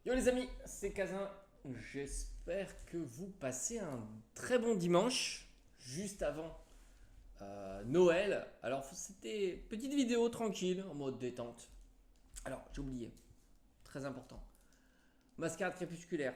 Yo les amis, c'est Kazin. J'espère que vous passez un très bon dimanche juste avant Noël. Alors c'était petite vidéo tranquille en mode détente. Alors j'ai oublié, très important. Mascarade crépusculaire,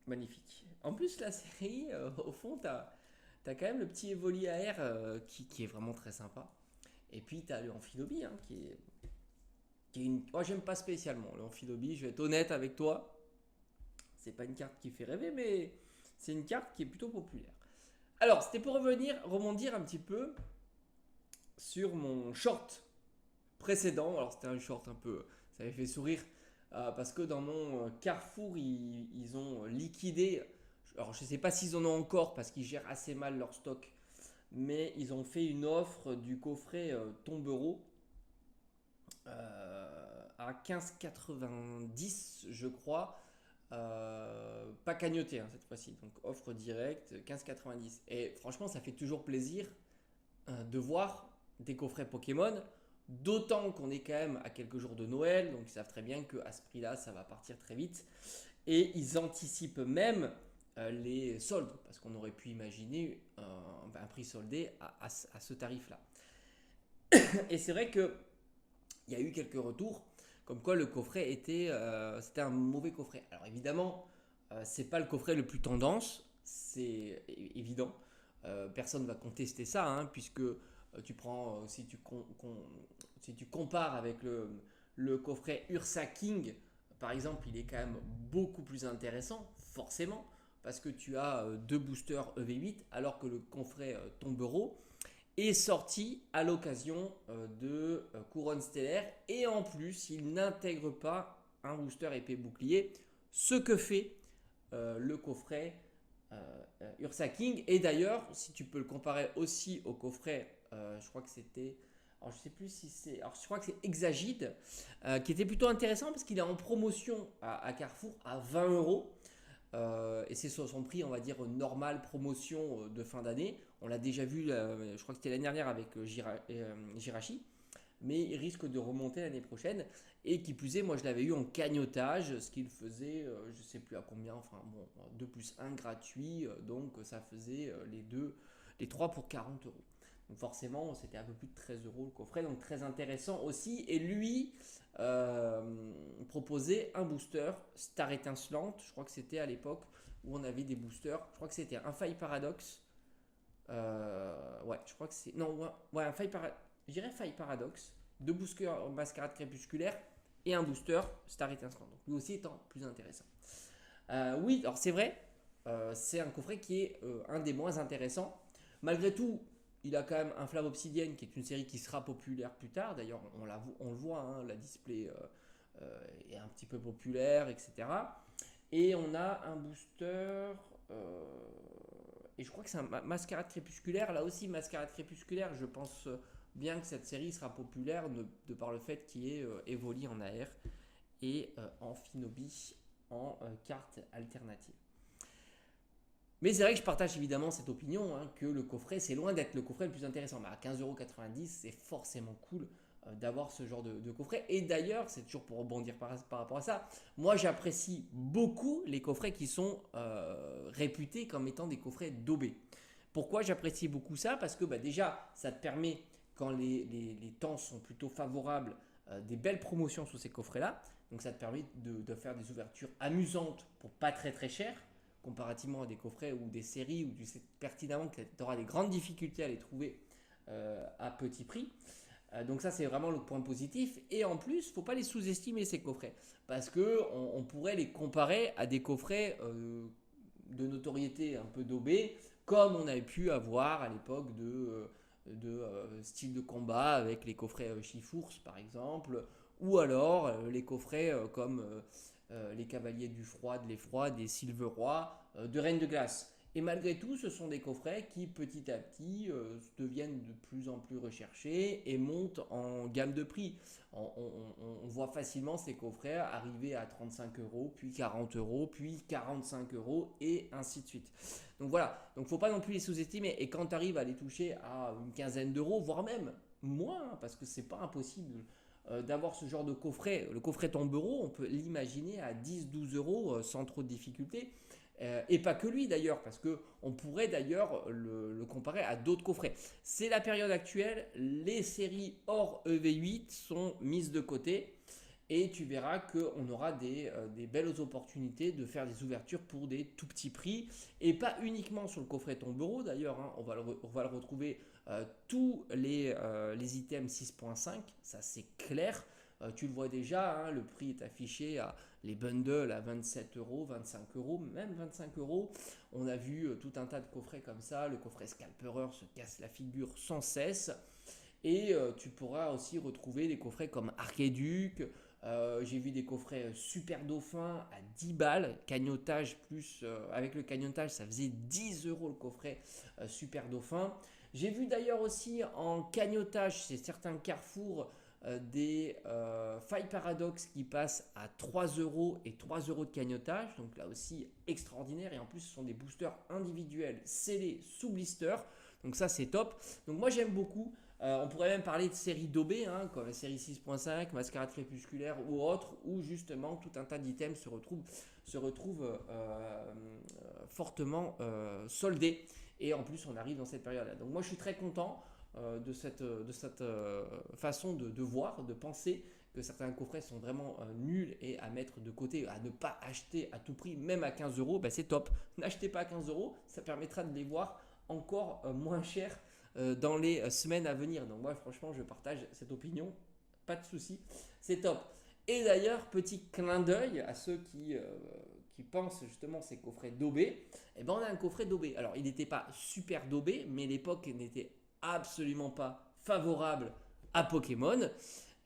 magnifique. En plus la série, au fond t'as quand même le petit Evoli AR qui est vraiment très sympa. Et puis t'as le Amphidobi qui est une... Moi j'aime pas spécialement le Amphidobi, je vais être honnête avec toi. C'est pas une carte qui fait rêver, mais c'est une carte qui est plutôt populaire. Alors, c'était pour revenir, rebondir un petit peu sur mon short précédent. Alors, c'était un short un peu, ça avait fait sourire, parce que dans mon Carrefour, ils ont liquidé. Alors, je ne sais pas s'ils en ont encore parce qu'ils gèrent assez mal leur stock, mais ils ont fait une offre du coffret Tombereau à 15,90, je crois. Pas cagnoté hein, cette fois-ci, donc offre directe 15,90. Et franchement, ça fait toujours plaisir de voir des coffrets Pokémon, d'autant qu'on est quand même à quelques jours de Noël, donc ils savent très bien qu'à ce prix-là, ça va partir très vite. Et ils anticipent même les soldes, parce qu'on aurait pu imaginer un prix soldé à ce tarif-là. Et c'est vrai qu'il y a eu quelques retours comme quoi le coffret c'était un mauvais coffret. Alors évidemment, c'est pas le coffret le plus tendance, c'est évident. Personne va contester ça, hein, puisque tu prends, si tu compares avec le coffret Ursa King, par exemple, il est quand même beaucoup plus intéressant, forcément, parce que tu as deux boosters EV8, alors que le coffret Tombereau est sorti à l'occasion de Couronne Stellaire, et en plus, il n'intègre pas un booster épée bouclier, ce que fait le coffret Ursa King. Et d'ailleurs, si tu peux le comparer aussi au coffret, je crois que c'était. Alors, je sais plus si c'est. Alors, je crois que c'est Exagide, qui était plutôt intéressant parce qu'il est en promotion à Carrefour à 20 euros. Et c'est sur son prix, on va dire, normal promotion de fin d'année. On l'a déjà vu, je crois que c'était l'année dernière avec Jirachi, mais il risque de remonter l'année prochaine. Et qui plus est, moi je l'avais eu en cagnotage, ce qu'il faisait, je ne sais plus à combien, enfin bon, 2 plus 1 gratuit, donc ça faisait les 3 pour 40 euros. Donc forcément, c'était un peu plus de 13 euros le coffret, donc très intéressant aussi. Et lui proposait un booster Star étincelante, je crois que c'était à l'époque où on avait des boosters, je crois que c'était un Faille Paradox. Ouais, je crois que c'est. Non, ouais, un Faille Paradox. Je dirais Faille Paradox, deux boosters Mascarade Crépusculaire et un booster Star étincelant. Donc lui aussi étant plus intéressant. Oui, alors c'est vrai, c'est un coffret qui est un des moins intéressants. Malgré tout, il a quand même un Flamme Obsidienne qui est une série qui sera populaire plus tard. D'ailleurs, on le voit, hein, la display est un petit peu populaire, etc. Et on a un booster. Et je crois que c'est un Mascarade Crépusculaire. Là aussi, Mascarade Crépusculaire, je pense bien que cette série sera populaire de par le fait qu'il y ait Evoli en AR et Amphinobi en carte alternative. Mais c'est vrai que je partage évidemment cette opinion, hein, que le coffret, c'est loin d'être le coffret le plus intéressant. Mais à 15,90 €, c'est forcément cool d'avoir ce genre de coffret. Et d'ailleurs, c'est toujours pour rebondir par rapport à ça, moi j'apprécie beaucoup les coffrets qui sont réputés comme étant des coffrets daubés. Pourquoi j'apprécie beaucoup ça? Parce que bah, déjà, ça te permet, quand les temps sont plutôt favorables, des belles promotions sur ces coffrets-là. Donc ça te permet de faire des ouvertures amusantes pour pas très très cher, comparativement à des coffrets ou des séries où tu sais pertinemment que tu auras des grandes difficultés à les trouver à petit prix. Donc ça c'est vraiment le point positif. Et en plus, il ne faut pas les sous-estimer ces coffrets, parce que on pourrait les comparer à des coffrets de notoriété un peu daubés, comme on avait pu avoir à l'époque de style de combat avec les coffrets Chifours par exemple, ou alors les coffrets comme les Cavaliers du Froid, de l'Effroi, des Silverois, de Reine de Glace. Et malgré tout, ce sont des coffrets qui petit à petit deviennent de plus en plus recherchés et montent en gamme de prix. On voit facilement ces coffrets arriver à 35 euros, puis 40 euros, puis 45 euros et ainsi de suite. Donc voilà, donc faut pas non plus les sous-estimer. Et quand tu arrives à les toucher à une quinzaine d'euros, voire même moins, parce que c'est pas impossible d'avoir ce genre de coffret. Le coffret Tombero, on peut l'imaginer à 10-12 € sans trop de difficulté. Et pas que lui d'ailleurs, parce qu'on pourrait d'ailleurs le comparer à d'autres coffrets. C'est la période actuelle, les séries hors EV8 sont mises de côté. Et tu verras qu'on aura des belles opportunités de faire des ouvertures pour des tout petits prix. Et pas uniquement sur le coffret Tombero d'ailleurs, hein, on va le retrouver tous les items 6.5, ça c'est clair. Tu le vois déjà, hein, le prix est affiché à les bundles à 27 €, 25 €, même 25 €. On a vu tout un tas de coffrets comme ça. Le coffret Scalperer se casse la figure sans cesse. Et tu pourras aussi retrouver des coffrets comme Archéduc. J'ai vu des coffrets Super Dauphin à 10 balles. Cagnotage plus. Avec le cagnotage, ça faisait 10 € le coffret Super Dauphin. J'ai vu d'ailleurs aussi en cagnotage chez certains Carrefour des failles paradoxes qui passent à 3 € et 3 € de cagnotage. Donc là aussi extraordinaire. Et en plus, ce sont des boosters individuels scellés sous blister. Donc ça, c'est top. Donc moi, j'aime beaucoup. On pourrait même parler de séries d'OB, hein, comme la série 6.5, Mascarade crépusculaire ou autre, où justement tout un tas d'items se retrouvent fortement soldés. Et en plus, on arrive dans cette période-là. Donc moi, je suis très content de cette façon de voir, de penser que certains coffrets sont vraiment nuls et à mettre de côté, à ne pas acheter à tout prix, même à 15 €, ben c'est top. N'achetez pas à 15 €, ça permettra de les voir encore moins cher dans les semaines à venir. Donc moi franchement je partage cette opinion, pas de souci, c'est top. Et d'ailleurs petit clin d'œil à ceux qui pensent justement ces coffrets daubés, et ben on a un coffret daubé. Alors il n'était pas super daubé, mais l'époque n'était absolument pas favorable à Pokémon.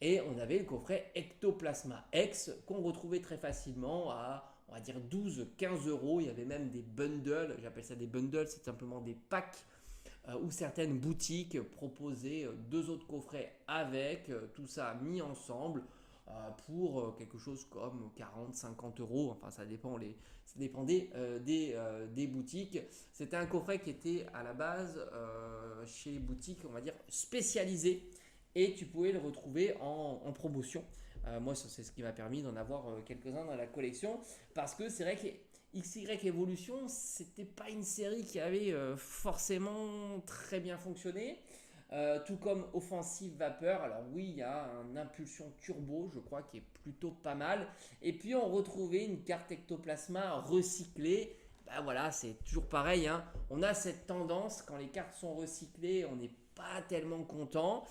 Et on avait le coffret Ectoplasma X qu'on retrouvait très facilement à on va dire 12-15 €. Il y avait même des bundles, j'appelle ça des bundles, c'est simplement des packs où certaines boutiques proposaient deux autres coffrets avec, tout ça mis ensemble pour quelque chose comme 40-50 €. Enfin, ça dépendait des boutiques. C'était un coffret qui était à la base chez les boutiques, on va dire, spécialisées et tu pouvais le retrouver en promotion. Moi, c'est ce qui m'a permis d'en avoir quelques-uns dans la collection parce que c'est vrai que XY Evolution, c'était pas une série qui avait forcément très bien fonctionné. Tout comme Offensive Vapeur. Alors oui, il y a un impulsion turbo, je crois, qui est plutôt pas mal. Et puis on retrouvait une carte ectoplasma recyclée. Ben voilà, c'est toujours pareil, hein. On a cette tendance, quand les cartes sont recyclées, on n'est pas tellement content.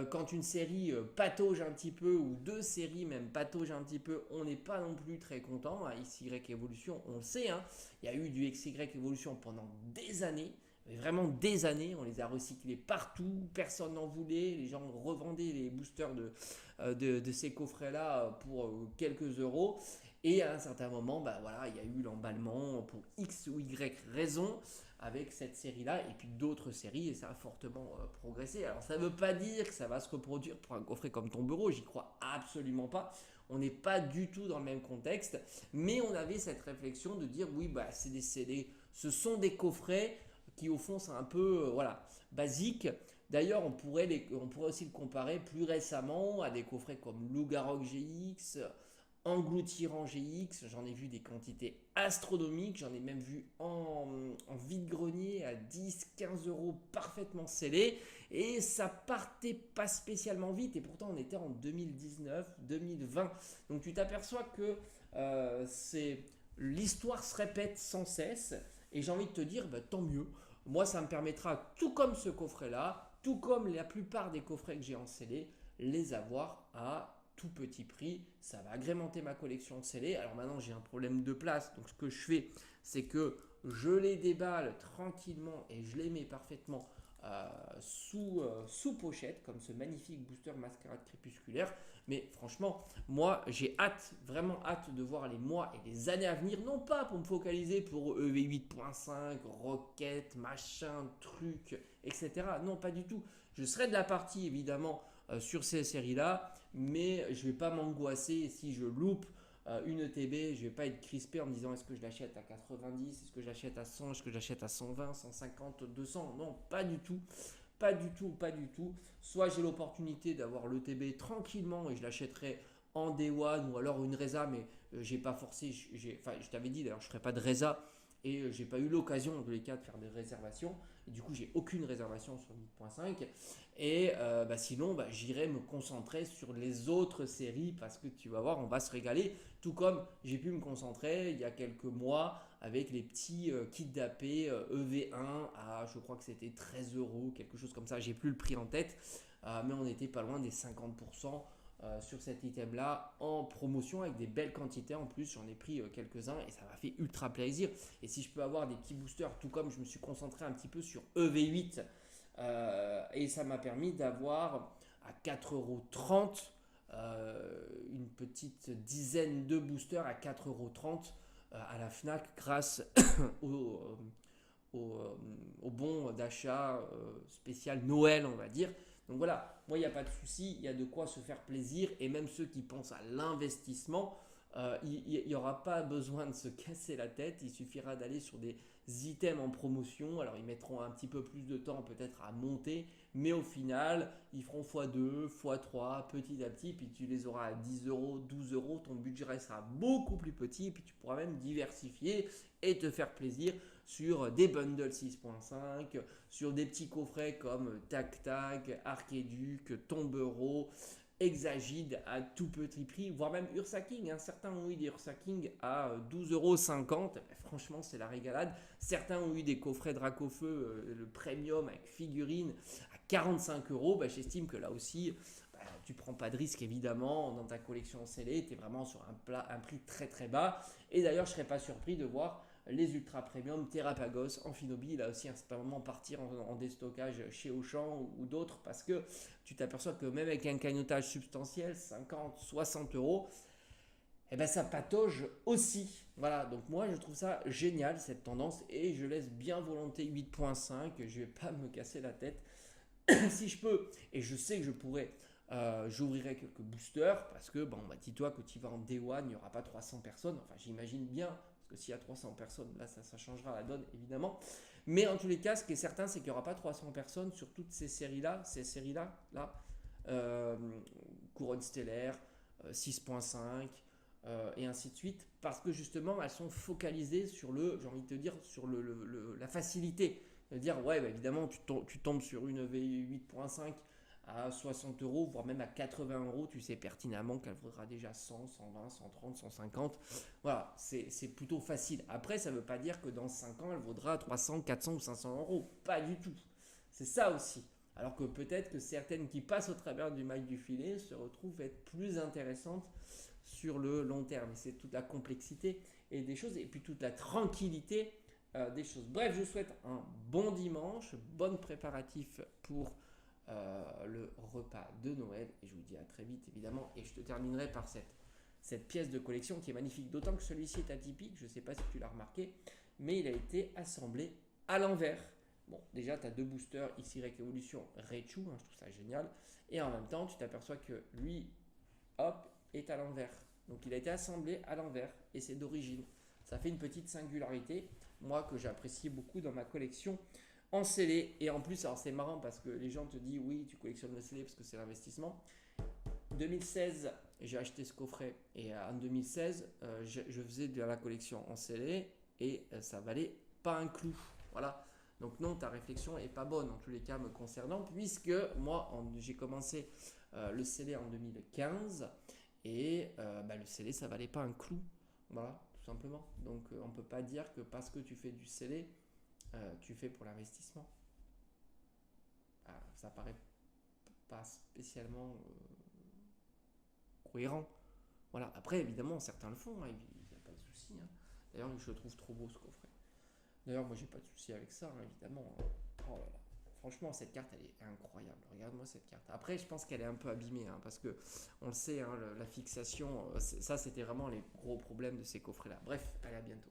Quand une série patauge un petit peu, ou deux séries même pataugent un petit peu, on n'est pas non plus très content. XY Evolution, on le sait, hein. Il y a eu du XY Evolution pendant des années. Mais vraiment des années, on les a recyclés partout, personne n'en voulait, les gens revendaient les boosters de ces coffrets-là pour quelques euros. Et à un certain moment, bah voilà, il y a eu l'emballement pour X ou Y raison avec cette série-là et puis d'autres séries et ça a fortement progressé. Alors ça ne veut pas dire que ça va se reproduire pour un coffret comme Tombero, j'y crois absolument pas. On n'est pas du tout dans le même contexte, mais on avait cette réflexion de dire oui, bah c'est des CD, ce sont des coffrets qui au fond c'est un peu voilà, basique. D'ailleurs, on pourrait aussi le comparer plus récemment à des coffrets comme Lougarok GX, Engloutirant GX. J'en ai vu des quantités astronomiques. J'en ai même vu en vide-grenier à 10-15 € parfaitement scellés. Et ça partait pas spécialement vite. Et pourtant, on était en 2019-2020. Donc tu t'aperçois que l'histoire se répète sans cesse. Et j'ai envie de te dire, bah, tant mieux. Moi, ça me permettra, tout comme ce coffret-là, tout comme la plupart des coffrets que j'ai en scellé, les avoir à tout petit prix. Ça va agrémenter ma collection scellée. Alors maintenant, j'ai un problème de place. Donc, ce que je fais, c'est que je les déballe tranquillement et je les mets parfaitement sous pochette, comme ce magnifique booster Mascarade crépusculaire. Mais franchement, moi, j'ai hâte, vraiment hâte de voir les mois et les années à venir. Non pas pour me focaliser pour EV8.5, Rocket, machin, truc, etc. Non, pas du tout. Je serai de la partie, évidemment, sur ces séries-là. Mais je ne vais pas m'angoisser si je loupe une ETB. Je ne vais pas être crispé en me disant est-ce que je l'achète à 90, est-ce que je l'achète à 100, est-ce que je l'achète à 120, 150, 200. Non, pas du tout. Pas du tout, pas du tout. Soit j'ai l'opportunité d'avoir l'ETB tranquillement et je l'achèterai en Day One ou alors une Reza, mais j'ai pas forcé. Enfin, je t'avais dit d'ailleurs, je ferai pas de Reza et j'ai pas eu l'occasion en tous les cas de faire des réservations. Et du coup, j'ai aucune réservation sur 8.5. Et sinon, j'irai me concentrer sur les autres séries parce que tu vas voir, on va se régaler. Tout comme j'ai pu me concentrer il y a quelques mois avec les petits kits d'AP EV1 à, je crois que c'était 13 euros, quelque chose comme ça. J'ai plus le prix en tête, mais on était pas loin des 50% sur cet item-là en promotion avec des belles quantités. En plus, j'en ai pris quelques-uns et ça m'a fait ultra plaisir. Et si je peux avoir des petits boosters, tout comme je me suis concentré un petit peu sur EV8 et ça m'a permis d'avoir à 4,30 une petite dizaine de boosters à 4,30 à la Fnac grâce au, au bon d'achat spécial Noël, on va dire. Donc voilà, moi il n'y a pas de souci, il y a de quoi se faire plaisir et même ceux qui pensent à l'investissement, il n'y aura pas besoin de se casser la tête, il suffira d'aller sur des items en promotion. Alors ils mettront un petit peu plus de temps peut-être à monter, mais au final ils feront x2, x3 petit à petit, puis tu les auras à 10 euros, 12 euros, ton budget restera beaucoup plus petit, et puis tu pourras même diversifier et te faire plaisir sur des bundles 6.5, sur des petits coffrets comme Tac Tac, Archéduc, Tombereau, Exagide à tout petit prix, voire même Ursa King. Certains ont eu des Ursa King à 12,50 €. Franchement, c'est la régalade. Certains ont eu des coffrets Dracofeu, le premium avec figurine à 45 €. J'estime que là aussi, tu prends pas de risque évidemment dans ta collection scellée. Tu es vraiment sur un prix très très bas. Et d'ailleurs, je serais pas surpris de voir les ultra premium Terrapagos, Amphinobi, là aussi c'est pas vraiment partir en déstockage chez Auchan ou d'autres parce que tu t'aperçois que même avec un cagnotage substantiel, 50, 60 euros, ça patauge aussi. Voilà, donc moi je trouve ça génial cette tendance et je laisse bien volonté 8.5, je vais pas me casser la tête. Si je peux, et je sais que je pourrais, j'ouvrirai quelques boosters parce que, dis-toi que tu vas en Day One, il n'y aura pas 300 personnes. Enfin, j'imagine bien, parce que s'il y a 300 personnes, là, ça changera la donne, évidemment. Mais en tous les cas, ce qui est certain, c'est qu'il n'y aura pas 300 personnes sur toutes ces séries-là, là, euh, Couronne Stellaire, 6.5, et ainsi de suite, parce que justement, elles sont focalisées sur j'ai envie de te dire, sur la facilité. De dire, ouais, évidemment, tu tombes sur une V8.5 à 60 euros, voire même à 80 euros, tu sais pertinemment qu'elle vaudra déjà 100, 120, 130, 150. Voilà, c'est plutôt facile. Après, ça ne veut pas dire que dans 5 ans, elle vaudra 300, 400 ou 500 euros. Pas du tout. C'est ça aussi. Alors que peut-être que certaines qui passent au travers du mail du filet se retrouvent être plus intéressantes sur le long terme. C'est toute la complexité et des choses, et puis toute la tranquillité des choses. Bref, je vous souhaite un bon dimanche, bon préparatif pour le repas de Noël et je vous dis à très vite évidemment. Et je te terminerai par cette pièce de collection qui est magnifique, d'autant que celui-ci est atypique, je ne sais pas si tu l'as remarqué, mais il a été assemblé à l'envers. Bon, déjà tu as deux boosters XY Evolution Raichu, je trouve ça génial, et en même temps tu t'aperçois que lui, hop, est à l'envers. Donc il a été assemblé à l'envers et c'est d'origine. Ça fait une petite singularité, moi que j'apprécie beaucoup dans ma collection en scellé. Et en plus, alors c'est marrant parce que les gens te disent oui, tu collectionnes le scellé parce que c'est l'investissement. 2016, j'ai acheté ce coffret et en 2016, je faisais de la collection en scellé et ça valait pas un clou. Voilà. Donc non, ta réflexion est pas bonne en tous les cas me concernant puisque moi j'ai commencé le scellé en 2015 et le scellé ça valait pas un clou. Voilà, tout simplement. Donc on peut pas dire que parce que tu fais du scellé, tu fais pour l'investissement. Ça paraît pas spécialement cohérent. Voilà. Après, évidemment, certains le font, il n'y a pas de souci. D'ailleurs, je le trouve trop beau ce coffret. D'ailleurs, moi, j'ai pas de souci avec ça, évidemment. Oh là là. Franchement, cette carte, elle est incroyable. Regarde-moi cette carte. Après, je pense qu'elle est un peu abîmée, parce que on le sait, la fixation, ça, c'était vraiment les gros problèmes de ces coffrets-là. Bref, allez, à bientôt.